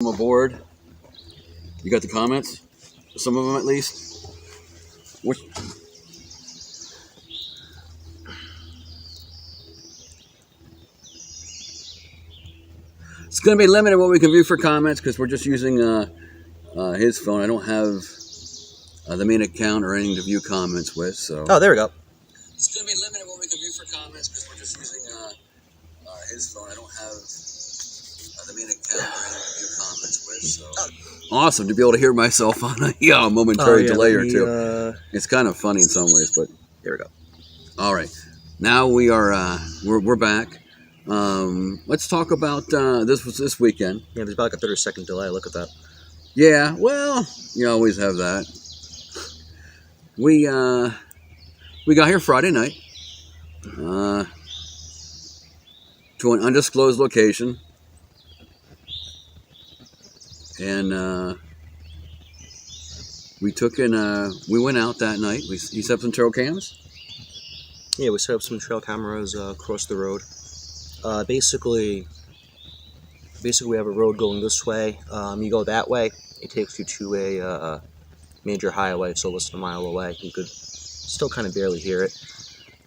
I'm aboard. You got the comments? Some of them at least? Which? It's going to be limited what we can view for comments because we're just using his phone. I don't have the main account or anything to view comments with. So. Oh, there we go. It's going to be limited what we can view for comments because we're just using his phone. I don't have the main account or anything to view comments with. So. Awesome to be able to hear myself on a momentary delay or two. It's kind of funny in some ways, but there we go. All right, now we are we're back. Let's talk about this weekend. Yeah, there's about like a 30-second delay. Look at that. Yeah, well, you always have that. We got here Friday night to an undisclosed location, and we went out that night. You set up some trail cams. Yeah, we set up some trail cameras across the road. Basically, we have a road going this way. You go that way, it takes you to a major highway, so less than a mile away. You could still kind of barely hear it.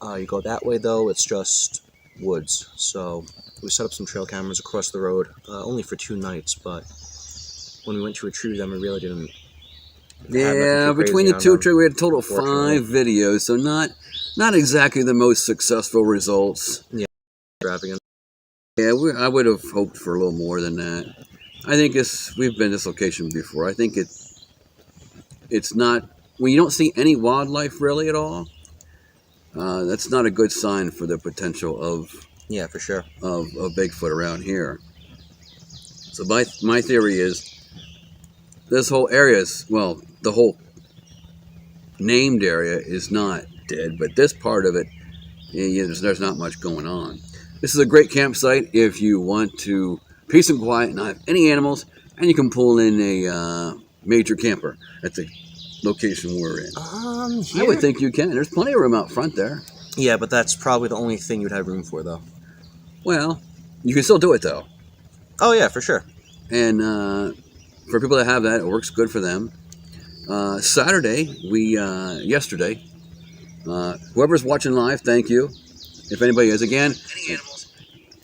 You go that way, though, it's just woods. So we set up some trail cameras across the road, only for 2 nights, but when we went to retrieve them, we really didn't. Yeah, between the two, we had a total of 5 videos, so not exactly the most successful results. Yeah, extravagant. Yeah, I would have hoped for a little more than that. I think we've been to this location before. I think it's not, when you don't see any wildlife really at all, that's not a good sign for the potential of, yeah, for sure, of Bigfoot around here. So my theory is this whole area the whole named area is not dead, but this part of it, there's not much going on. This is a great campsite if you want to peace and quiet, not have any animals, and you can pull in a major camper at the location we're in. I would think you can. There's plenty of room out front there. Yeah, but that's probably the only thing you'd have room for, though. Well, you can still do it, though. Oh, yeah, for sure. And for people that have that, it works good for them. Saturday, yesterday, whoever's watching live, thank you. If anybody is, again, any animals,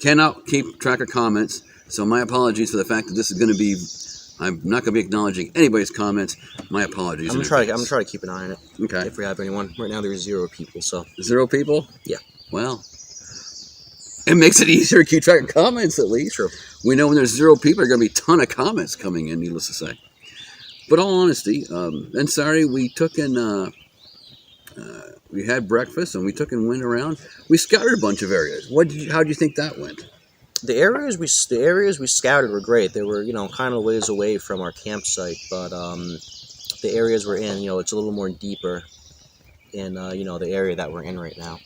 cannot keep track of comments, so my apologies for the fact that this is going to be, I'm not going to be acknowledging anybody's comments. My apologies. I'm going to try to keep an eye on it. Okay. If we have anyone. Right now there's 0 people, so. 0 people? Yeah. Well, it makes it easier to keep track of comments, at least. True. We know when there's 0 people, there are going to be a ton of comments coming in, needless to say. But all honesty, then Saturday we took in, we had breakfast and we took and went around. We scouted a bunch of areas. How do you think that went? The areas we scouted were great. They were, kind of ways away from our campsite, but the areas we're in, it's a little more deeper in, the area that we're in right now.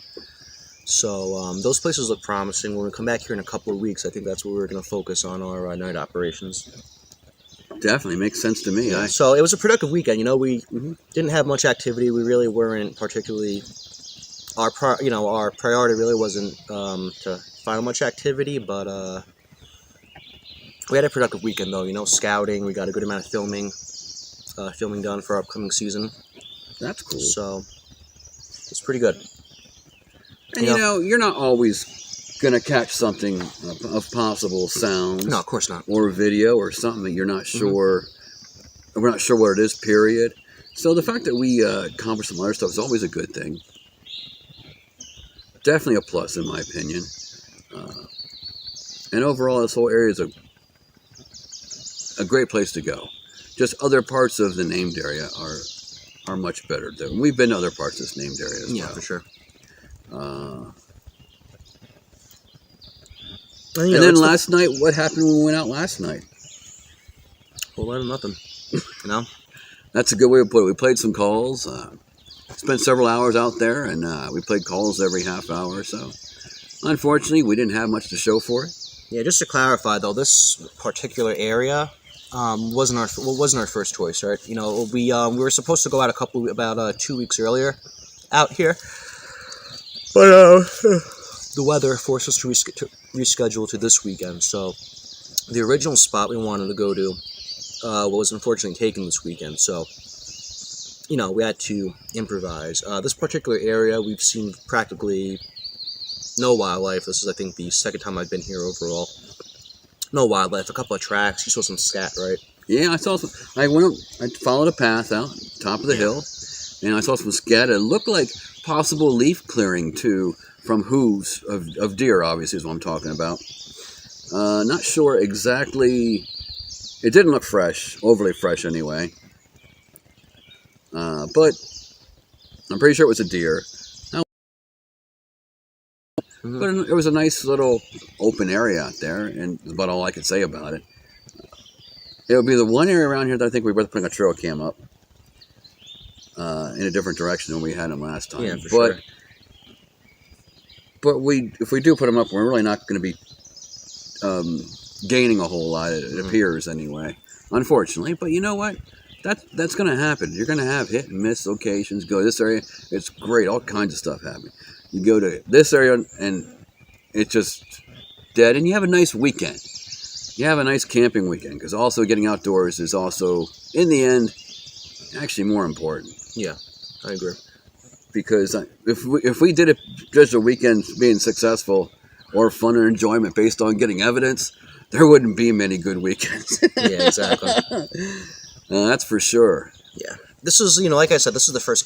So those places look promising. When we come back here in a couple of weeks, I think that's where we're going to focus on our night operations. Definitely makes sense to me. Yeah. So it was a productive weekend. We didn't have much activity. We really weren't particularly, our priority really wasn't to find much activity, but we had a productive weekend though. Scouting. We got a good amount of filming done for our upcoming season. That's cool. So it's pretty good. And you're not always going to catch something of possible sounds. No, of course not. Or video or something that you're not sure. We're not sure what it is, period. So the fact that we accomplished some other stuff is always a good thing. Definitely a plus in my opinion. And overall, this whole area is a great place to go. Just other parts of the named area are much better. We've been to other parts of this named area as well. Yeah, for sure. And then last night, what happened when we went out last night? Whole lot of nothing, That's a good way to put it. We played some calls, spent several hours out there, and we played calls every half hour or so. Unfortunately, we didn't have much to show for it. Yeah, just to clarify though, this particular area wasn't our first choice, right? We were supposed to go out about 2 weeks earlier out here, but the weather forced us to reschedule to this weekend, so the original spot we wanted to go to was unfortunately taken this weekend, so we had to improvise. This particular area, we've seen practically no wildlife. This is, I think, the second time I've been here overall. No wildlife. A couple of tracks. You saw some scat, right? Yeah, I saw some. I went up. I followed a path out top of the hill, and I saw some scat. It looked like possible leaf clearing too, from hooves of deer. Obviously, is what I'm talking about. Not sure exactly. It didn't look fresh, overly fresh anyway. But I'm pretty sure it was a deer. But it was a nice little open area out there, and that's about all I could say about it. It would be the one area around here that I think we're both putting a trail cam up in a different direction than we had them last time. Yeah, for sure. But if we do put them up, we're really not going to be gaining a whole lot. It appears anyway, unfortunately. But you know what? That's going to happen. You're going to have hit and miss locations. Go to this area, it's great. All kinds of stuff happening. You go to this area and it's just dead, and you have a nice weekend. You have a nice camping weekend, because also getting outdoors is also, in the end, actually more important. Yeah, I agree. Because if we did it just a weekend being successful or fun or enjoyment based on getting evidence, there wouldn't be many good weekends. Yeah, exactly. That's for sure. Yeah. This is, like I said, this is the first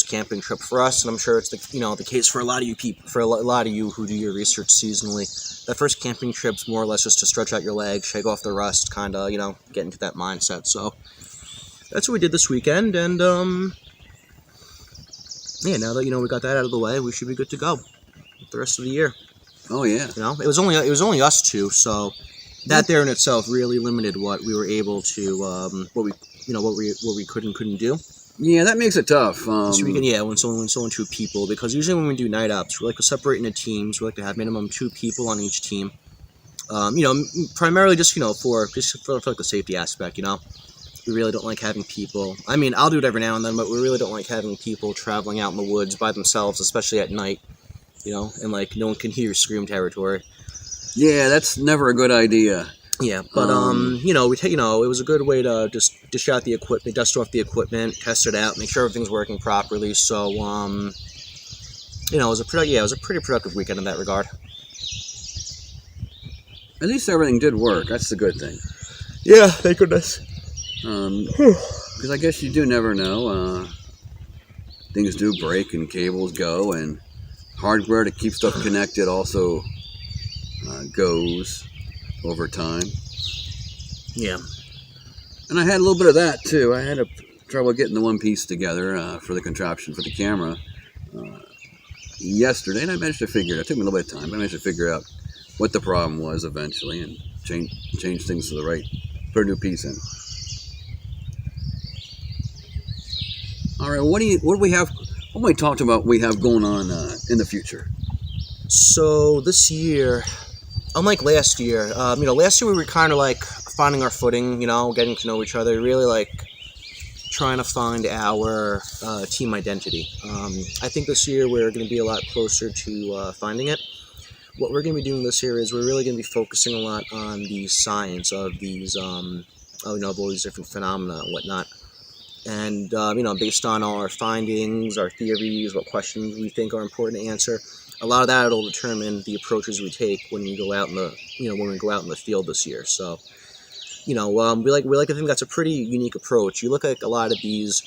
camping trip for us, and I'm sure it's the case for a lot of you people, for a lot of you who do your research seasonally. That first camping trip's more or less just to stretch out your legs, shake off the rust, kind of, get into that mindset. So that's what we did this weekend, and yeah, now that we got that out of the way, we should be good to go the rest of the year. Oh yeah. It was only us two, so that there in itself really limited what we were able to what we could and couldn't do. Yeah, that makes it tough. This weekend, when it's only two people, because usually when we do night ops, we like to separate into teams. We like to have minimum 2 people on each team. Primarily just for like the safety aspect. We really don't like having people. I mean, I'll do it every now and then, but we really don't like having people traveling out in the woods by themselves, especially at night. And like no one can hear scream territory. Yeah, that's never a good idea. Yeah, but it was a good way to just dish out the equipment, dust off the equipment, test it out, make sure everything's working properly. So, it was a pretty productive weekend in that regard. At least everything did work. That's the good thing. Yeah, thank goodness. Because I guess you do never know. Things do break and cables go, and hardware to keep stuff connected also goes over time. Yeah. And I had a little bit of that too. I had trouble getting the one piece together for the contraption for the camera yesterday, and I managed to figure it out. It took me a little bit of time, but I managed to figure out what the problem was eventually and change things to the right, put a new piece in. All right, what do we have? What are we talking about? We have going on in the future. So this year, unlike last year, last year we were kind of like finding our footing, getting to know each other, really like trying to find our team identity. I think this year we're going to be a lot closer to finding it. What we're going to be doing this year is we're really going to be focusing a lot on the science of these, of all these different phenomena and whatnot. And, based on all our findings, our theories, what questions we think are important to answer, a lot of that will determine the approaches we take when we go out in the field this year. So, we like to think that's a pretty unique approach. You look at a lot of these,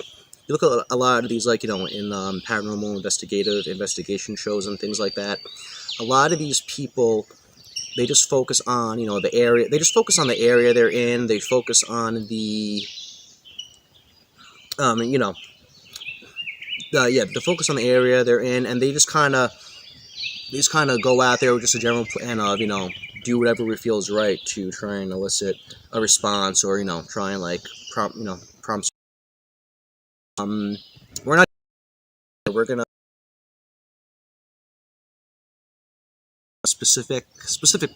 like, in paranormal investigation shows and things like that. A lot of these people, they just focus on, the area. They just focus on the area they're in. They focus on the, they focus on the area they're in, and they just kind of go out there with just a general plan of, do whatever we feel is right to try and elicit a response, or, try and like prompt. We're gonna specific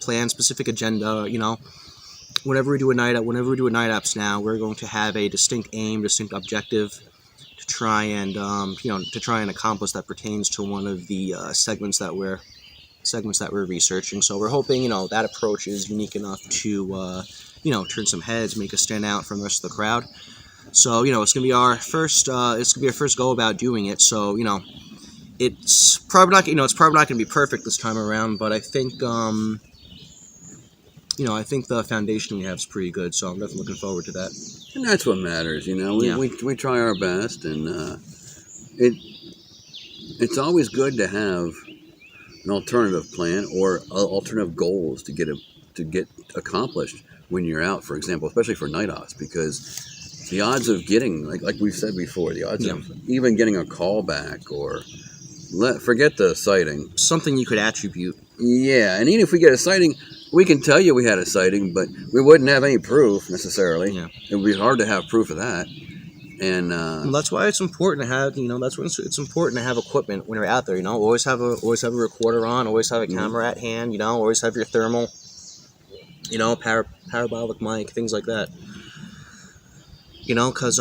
plan, specific agenda. Whenever we do a night ops now, we're going to have a distinct aim, distinct objective to try and accomplish that pertains to one of the segments that we're segments that we're researching. So we're hoping, that approach is unique enough to, turn some heads, make us stand out from the rest of the crowd. So, it's gonna be our first. It's gonna be our first go about doing it. So, it's probably not. It's probably not gonna be perfect this time around. But I think, I think the foundation we have is pretty good. So I'm definitely looking forward to that. And that's what matters, Yeah. We try our best, and it's always good to have an alternative plan or alternative goals to get accomplished when you're out, for example, especially for night ops, because the odds of getting, like we've said before, the odds of even getting a call back or forget the sighting. Something you could attribute. Yeah, and even if we get a sighting, we can tell you we had a sighting, but we wouldn't have any proof necessarily. Yeah. It would be hard to have proof of that. And well, that's why it's important to have, that's when it's important to have equipment when you're out there. Always have a recorder on, always have a camera at hand. Always have your thermal. Parabolic mic, things like that. Because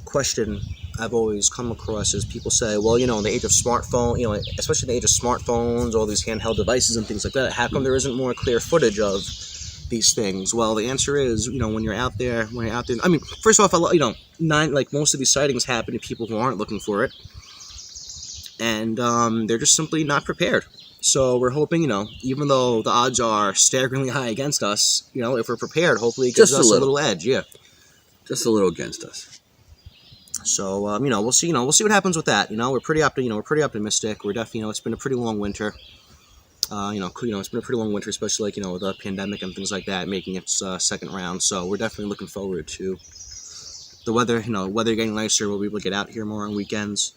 question I've always come across is people say, well, in the age of smartphone, especially in the age of smartphones, all these handheld devices and things like that, how come there isn't more clear footage of these things? Well, the answer is, when you're out there, I mean, first off, most of these sightings happen to people who aren't looking for it, and they're just simply not prepared. So we're hoping, even though the odds are staggeringly high against us, if we're prepared, hopefully it gives us a little edge. Yeah, just a little against us. So we'll see. We'll see what happens with that. We're pretty optimistic. We're definitely, it's been a pretty long winter. It's been a pretty long winter, especially with the pandemic and things like that making its second round. So we're definitely looking forward to the weather. Weather getting nicer. We'll be able to get out here more on weekends.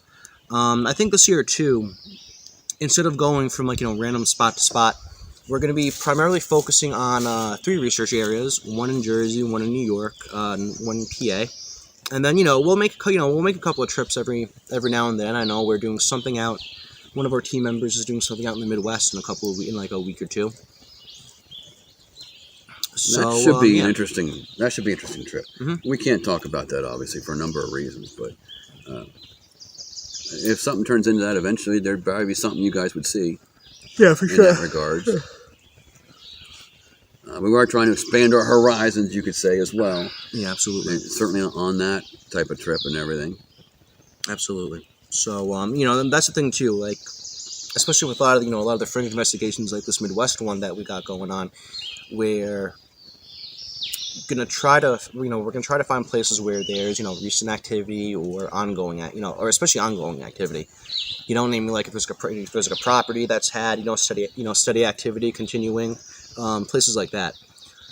I think this year too, instead of going from random spot to spot, we're going to be primarily focusing on 3 research areas: one in Jersey, one in New York, and one in PA. And then we'll make a couple of trips every now and then. I know we're doing something out. One of our team members is doing something out in the Midwest in a week or two. So that should be an interesting. That should be an interesting trip. Mm-hmm. We can't talk about that obviously for a number of reasons, but if something turns into that eventually, there'd probably be something you guys would see. Yeah, for sure. In that regards. We are trying to expand our horizons, you could say, as well. Yeah, absolutely. And certainly on that type of trip and everything. Absolutely. So, that's the thing too. Like, especially with a lot of the fringe investigations, like this Midwest one that we got going on, we're gonna try to find places where there's recent activity or ongoing or especially ongoing activity. Namely, like if there's like a property that's had steady activity continuing. Places like that.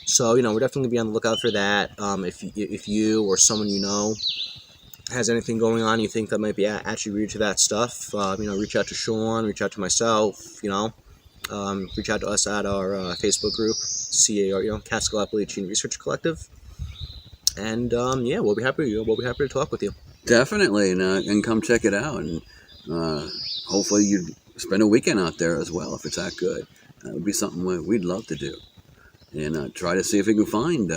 So, we're definitely going to be on the lookout for that. If you or someone has anything going on you think that might be attributed to that stuff, reach out to Sean, reach out to myself, reach out to us at our Facebook group, CAR, Catskill Appalachian Research Collective. And, we'll be happy to talk with you. Definitely, and come check it out. And hopefully you spend a weekend out there as well if it's that good. That would be something we'd love to do, and try to see if we can find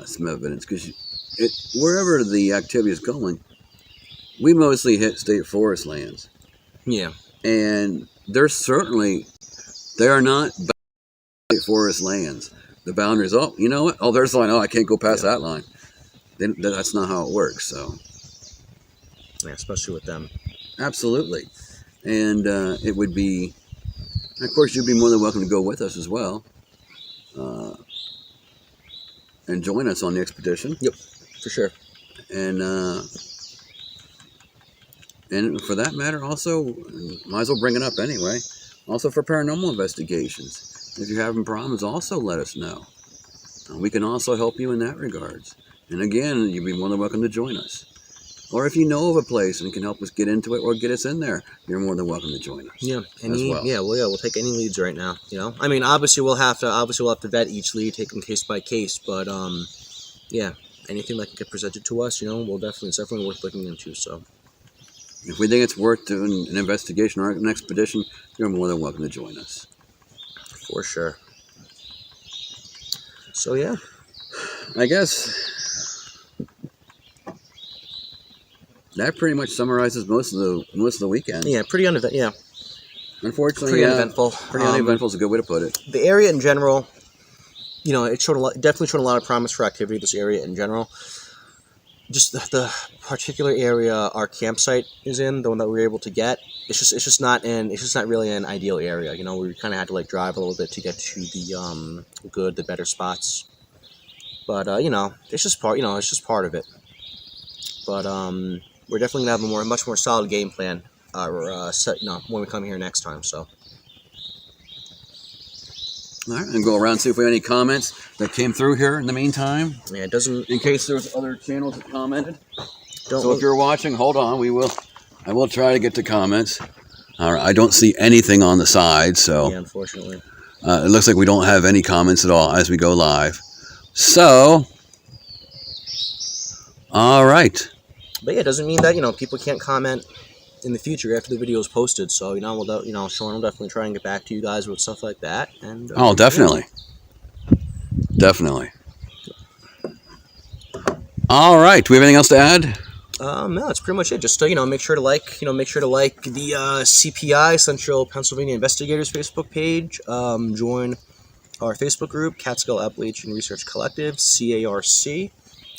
some evidence. Because wherever the activity is going, we mostly hit state forest lands. Yeah, and they are not state forest lands. The boundaries. Oh, you know what? Oh, there's the line. Oh, I can't go past that line. That's not how it works. So, yeah, especially with them. Absolutely, and it would be. Of course, you'd be more than welcome to go with us as well, and join us on the expedition. Yep, for sure. And for that matter, also, might as well bring it up anyway. Also for paranormal investigations, if you're having problems, also let us know. We can also help you in that regards. And again, you'd be more than welcome to join us. Or if you know of a place and can help us get into it or get us in there, you're more than welcome to join us. Yeah, as well. We'll take any leads right now. I mean, obviously we'll have to vet each lead, take them case by case. But anything that can get presented to us, it's definitely worth looking into. So, if we think it's worth doing an investigation or an expedition, you're more than welcome to join us. For sure. So yeah, I guess. That pretty much summarizes most of the weekend. Yeah, pretty uneventful. Yeah, Unfortunately, pretty yeah, uneventful. pretty uneventful is a good way to put it. The area in general, you know, it showed definitely showed a lot of promise for activity. This area in general, just the particular area our campsite is in, the one that we were able to get, it's just not really an ideal area. You know, we kind of had to like drive a little bit to get to the better spots. But you know, it's just part of it. But we're definitely gonna have a much more solid game plan. When we come here next time. So. All right, and go around and see if we have any comments that came through here in the meantime. Yeah, it doesn't. In case there's other channels that commented. So if you're watching, hold on. I will try to get to comments. All right, I don't see anything on the side, so yeah, unfortunately, it looks like we don't have any comments at all as we go live. So, all right. But yeah, it doesn't mean that people can't comment in the future after the video is posted. So Sean will definitely try and get back to you guys with stuff like that. And oh, definitely, definitely. All right. Do we have anything else to add? No, that's pretty much it. Just make sure to like the CPI Central Pennsylvania Investigators Facebook page. Join our Facebook group, Catskill Appalachian Research Collective, CARC.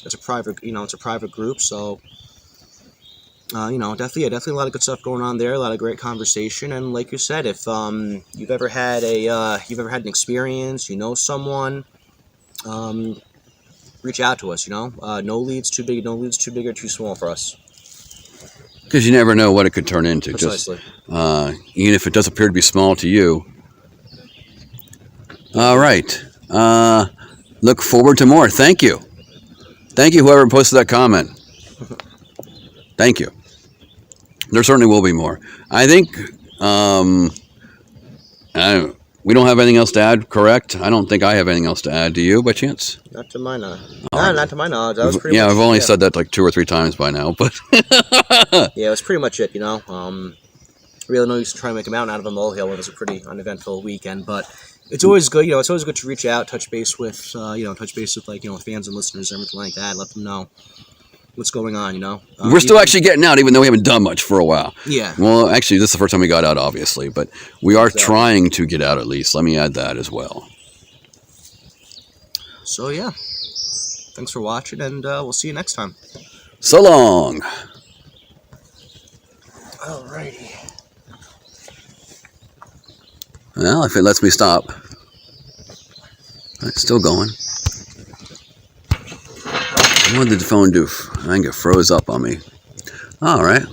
It's a private group. So. Definitely a lot of good stuff going on there. A lot of great conversation, and like you said, if you've ever had an experience, someone, reach out to us. No leads too big, no leads too big or too small for us. Because you never know what it could turn into. Precisely. Just even if it does appear to be small to you. All right. Look forward to more. Thank you, whoever posted that comment. Thank you. There certainly will be more. I think we don't have anything else to add, correct? I don't think I have anything else to add. Do you, by chance? Not to my knowledge. Not to my knowledge. That was pretty much, much, I've only said that like 2 or 3 times by now, but yeah, it was pretty much it. Really no use to try and make a mountain out of a molehill. It was a pretty uneventful weekend, but it's always good. It's always good to reach out, touch base with fans and listeners, everything like that. Let them know what's going on, we're still actually getting out, even though we haven't done much for a while. Yeah. Well, actually, this is the first time we got out, obviously, but we are trying to get out at least. Let me add that as well. So, yeah. Thanks for watching, and we'll see you next time. So long. Alrighty. Well, if it lets me stop. It's still going. What did the phone do? I think it froze up on me. All right.